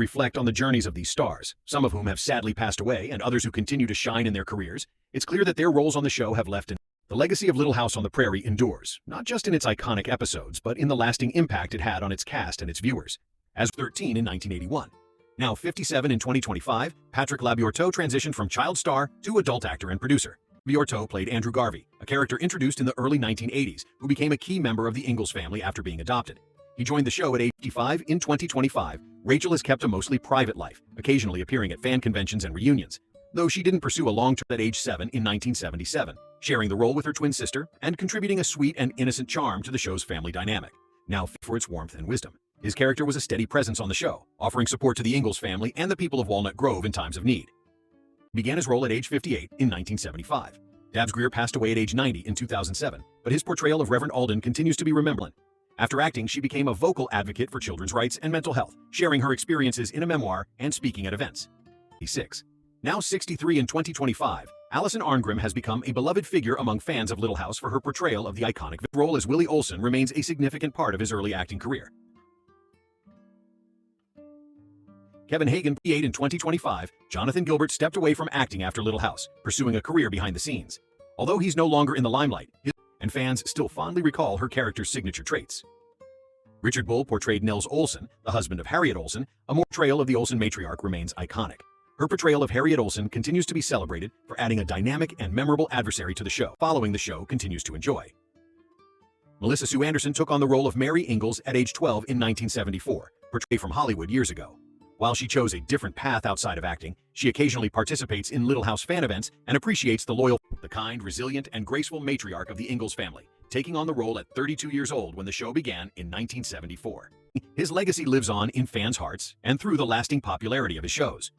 reflect on the journeys of these stars, some of whom have sadly passed away and others who continue to shine in their careers, it's clear that their roles on the show have left the legacy of Little House on the Prairie endures, not just in its iconic episodes, but in the lasting impact it had on its cast and its viewers. As 13 in 1981. Now 57 in 2025, Patrick Labourteau transitioned from child star to adult actor and producer. Labourteau played Andrew Garvey, a character introduced in the early 1980s who became a key member of the Ingalls family after being adopted. He joined the show at age 55 in 2025. Rachel has kept a mostly private life, occasionally appearing at fan conventions and reunions, though she didn't pursue a long-term at age 7 in 1977, sharing the role with her twin sister and contributing a sweet and innocent charm to the show's family dynamic, now for its warmth and wisdom. His character was a steady presence on the show, offering support to the Ingalls family and the people of Walnut Grove in times of need. He began his role at age 58 in 1975. Dabbs Greer passed away at age 90 in 2007, but his portrayal of Reverend Alden continues to be remembered. After acting, she became a vocal advocate for children's rights and mental health, sharing her experiences in a memoir and speaking at events. 6. Now 63 in 2025, Alison Arngrim has become a beloved figure among fans of Little House for her portrayal of the iconic role as Willie Olson remains a significant part of his early acting career. Kevin Hagen, 8 in 2025, Jonathan Gilbert stepped away from acting after Little House, pursuing a career behind the scenes. Although he's no longer in the limelight, and fans still fondly recall her character's signature traits. Richard Bull portrayed Nels Olson, the husband of Harriet Olson. A portrayal of the Olson matriarch remains iconic. Her portrayal of Harriet Olson continues to be celebrated for adding a dynamic and memorable adversary to the show. Following the show continues to enjoy. Melissa Sue Anderson took on the role of Mary Ingalls at age 12 in 1974, portrayed from Hollywood years ago. While she chose a different path outside of acting, she occasionally participates in Little House fan events and appreciates the loyal, the kind, resilient, and graceful matriarch of the Ingalls family, taking on the role at 32 years old when the show began in 1974. His legacy lives on in fans' hearts and through the lasting popularity of his shows.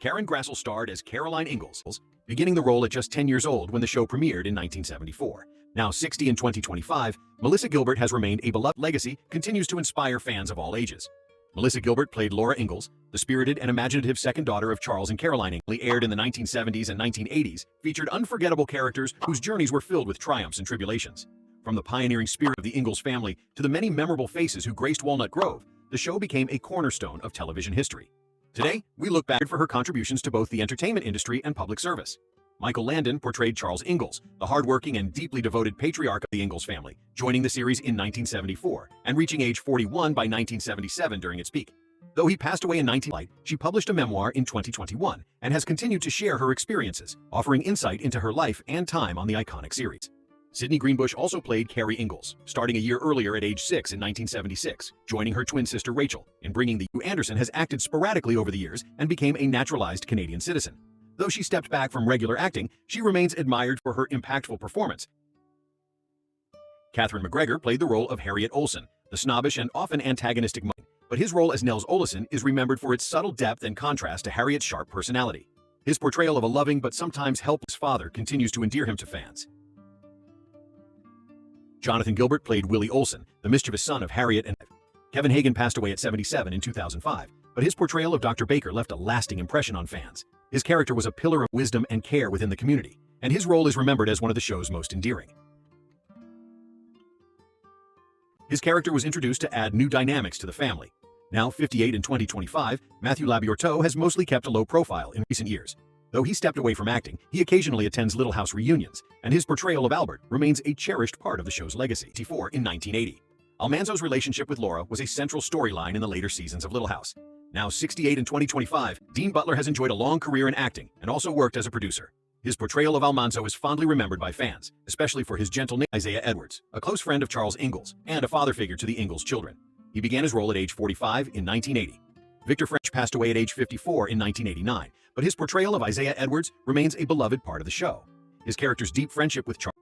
Karen Grassel starred as Caroline Ingalls, beginning the role at just 10 years old when the show premiered in 1974. Now 60 in 2025, Melissa Gilbert has remained a beloved legacy, continues to inspire fans of all ages. Melissa Gilbert played Laura Ingalls, the spirited and imaginative second daughter of Charles and Caroline Ingalls. Aired in the 1970s and 1980s, featured unforgettable characters whose journeys were filled with triumphs and tribulations. From the pioneering spirit of the Ingalls family to the many memorable faces who graced Walnut Grove, the show became a cornerstone of television history. Today, we look back for her contributions to both the entertainment industry and public service. Michael Landon portrayed Charles Ingalls, the hardworking and deeply devoted patriarch of the Ingalls family, joining the series in 1974 and reaching age 41 by 1977 during its peak. Though he passed away in 1990, she published a memoir in 2021 and has continued to share her experiences, offering insight into her life and time on the iconic series. Sidney Greenbush also played Carrie Ingalls, starting a year earlier at age 6 in 1976, joining her twin sister Rachel. In bringing the Anderson has acted sporadically over the years and became a naturalized Canadian citizen. Though she stepped back from regular acting, she remains admired for her impactful performance. Catherine McGregor played the role of Harriet Olson, the snobbish and often antagonistic mother, but his role as Nels Olson is remembered for its subtle depth and contrast to Harriet's sharp personality. His portrayal of a loving but sometimes helpless father continues to endear him to fans. Jonathan Gilbert played Willie Olson, the mischievous son of Harriet and Kevin Hagen passed away at 77 in 2005, but his portrayal of Dr. Baker left a lasting impression on fans. His character was a pillar of wisdom and care within the community, and his role is remembered as one of the show's most endearing. His character was introduced to add new dynamics to the family. Now 58 in 2025, Matthew Labourteau has mostly kept a low profile in recent years. Though he stepped away from acting, he occasionally attends Little House reunions, and his portrayal of Albert remains a cherished part of the show's legacy. 54 in 1980. Almanzo's relationship with Laura was a central storyline in the later seasons of Little House. Now 68 in 2025, Dean Butler has enjoyed a long career in acting and also worked as a producer. His portrayal of Almanzo is fondly remembered by fans, especially for his gentle name Isaiah Edwards, a close friend of Charles Ingalls and a father figure to the Ingalls children. He began his role at age 45 in 1980. Victor French passed away at age 54 in 1989, but his portrayal of Isaiah Edwards remains a beloved part of the show. His character's deep friendship with Charles.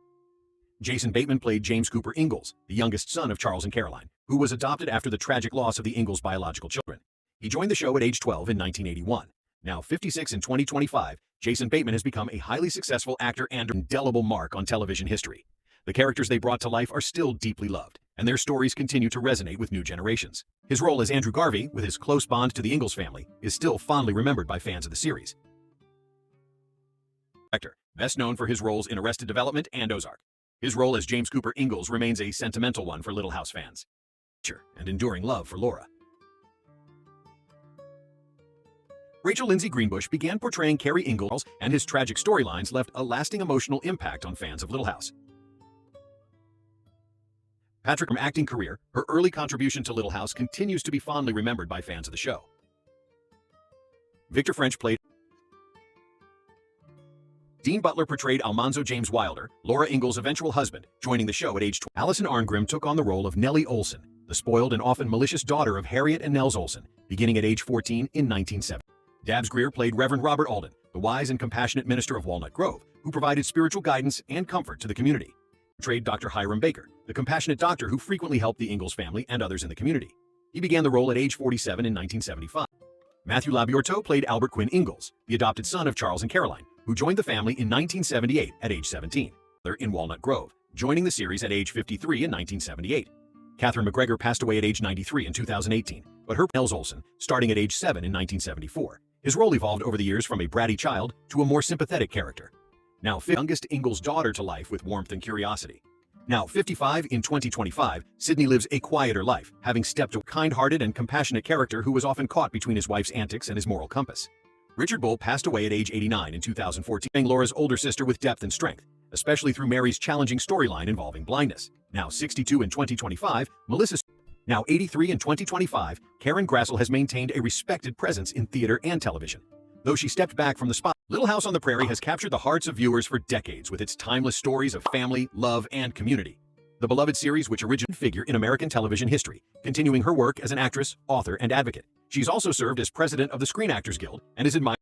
Jason Bateman played James Cooper Ingalls, the youngest son of Charles and Caroline, who was adopted after the tragic loss of the Ingalls' biological children. He joined the show at age 12 in 1981. Now 56 in 2025, Jason Bateman has become a highly successful actor and an indelible mark on television history. The characters they brought to life are still deeply loved, and their stories continue to resonate with new generations. His role as Andrew Garvey, with his close bond to the Ingalls family, is still fondly remembered by fans of the series. Actor, best known for his roles in Arrested Development and Ozark. His role as James Cooper Ingalls remains a sentimental one for Little House fans. And enduring love for Laura. Rachel Lindsay Greenbush began portraying Carrie Ingalls, and his tragic storylines left a lasting emotional impact on fans of Little House. Patrick's acting career, her early contribution to Little House continues to be fondly remembered by fans of the show. Victor French played Dean Butler portrayed Almanzo James Wilder, Laura Ingalls' eventual husband, joining the show at age 20. Allison Arngrim took on the role of Nellie Olson, the spoiled and often malicious daughter of Harriet and Nels Olson, beginning at age 14 in 1970. Dabbs Greer played Reverend Robert Alden, the wise and compassionate minister of Walnut Grove, who provided spiritual guidance and comfort to the community. Portrayed Dr. Hiram Baker, the compassionate doctor who frequently helped the Ingalls family and others in the community. He began the role at age 47 in 1975. Matthew Labiorteau played Albert Quinn Ingalls, the adopted son of Charles and Caroline, who joined the family in 1978 at age 17. In Walnut Grove, joining the series at age 53 in 1978. Catherine McGregor passed away at age 93 in 2018, but her Nels Olson, starting at age 7 in 1974. His role evolved over the years from a bratty child to a more sympathetic character. Now youngest Ingalls' daughter to life with warmth and curiosity. Now 55 in 2025, Sydney lives a quieter life, having stepped a kind-hearted and compassionate character who was often caught between his wife's antics and his moral compass. Richard Bull passed away at age 89 in 2014, Laura's older sister with depth and strength, especially through Mary's challenging storyline involving blindness. Now 62 in 2025, Melissa. Now 83 in 2025, Karen Grassel has maintained a respected presence in theater and television. Though she stepped back from the spot, Little House on the Prairie has captured the hearts of viewers for decades with its timeless stories of family, love, and community. The beloved series which originated figure in American television history, continuing her work as an actress, author, and advocate. She's also served as president of the Screen Actors Guild and is admired